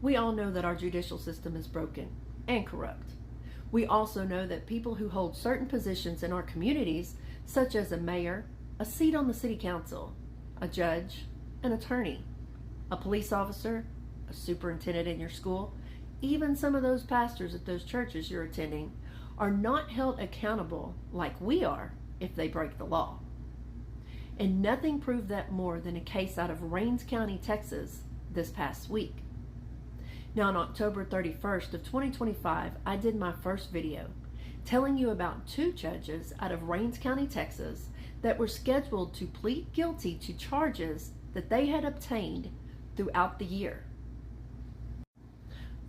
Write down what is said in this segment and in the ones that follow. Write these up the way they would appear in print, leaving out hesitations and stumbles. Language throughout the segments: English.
We all know that our judicial system is broken and corrupt. We also know that people who hold certain positions in our communities, such as a mayor, a seat on the city council, a judge, an attorney, a police officer, a superintendent in your school, even some of those pastors at those churches you're attending, are not held accountable like we are if they break the law. And nothing proved that more than a case out of Rains County, Texas this past week. Now on October 31st of 2025, I did my first video telling you about two judges out of Rains County, Texas that were scheduled to plead guilty to charges that they had obtained throughout the year.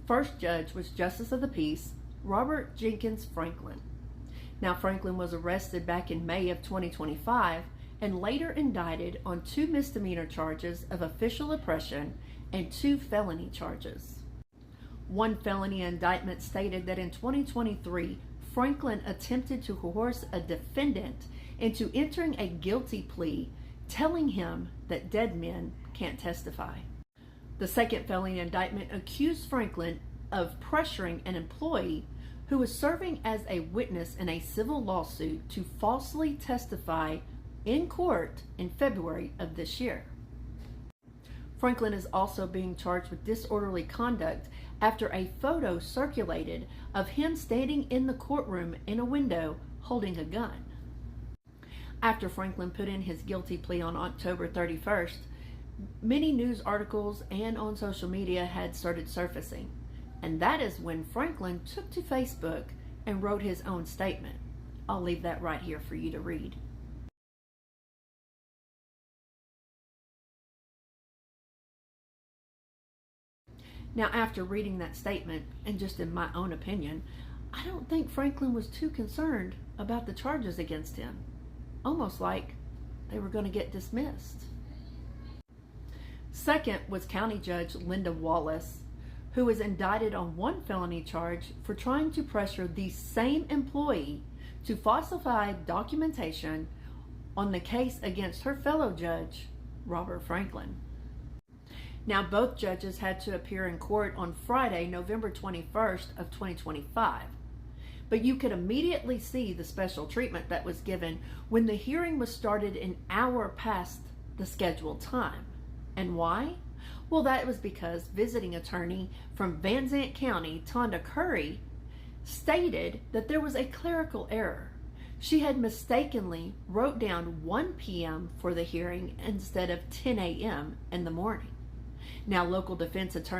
First judge was Justice of the Peace, Robert Jenkins Franklin. Now Franklin was arrested back in May of 2025 and later indicted on 2 misdemeanor charges of official oppression and 2 felony charges. One felony indictment stated that in 2023, Franklin attempted to coerce a defendant into entering a guilty plea, telling him that dead men can't testify. The second felony indictment accused Franklin of pressuring an employee who was serving as a witness in a civil lawsuit to falsely testify in court in February of this year. Franklin is also being charged with disorderly conduct after a photo circulated of him standing in the courtroom in a window holding a gun. After Franklin put in his guilty plea on October 31st, many news articles and on social media had started surfacing. And that is when Franklin took to Facebook and wrote his own statement. I'll leave that right here for you to read. Now, after reading that statement, and just in my own opinion, I don't think Franklin was too concerned about the charges against him. Almost like they were going to get dismissed. Second was County Judge Linda Wallace, who was indicted on 1 felony charge for trying to pressure the same employee to falsify documentation on the case against her fellow judge, Robert Franklin. Now, both judges had to appear in court on Friday, November 21st of 2025. But you could immediately see the special treatment that was given when the hearing was started an hour past the scheduled time. And why? Well, that was because visiting attorney from Van Zant County, Tonda Curry, stated that there was a clerical error. She had mistakenly wrote down 1 p.m. for the hearing instead of 10 a.m. in the morning. Now, local defense attorney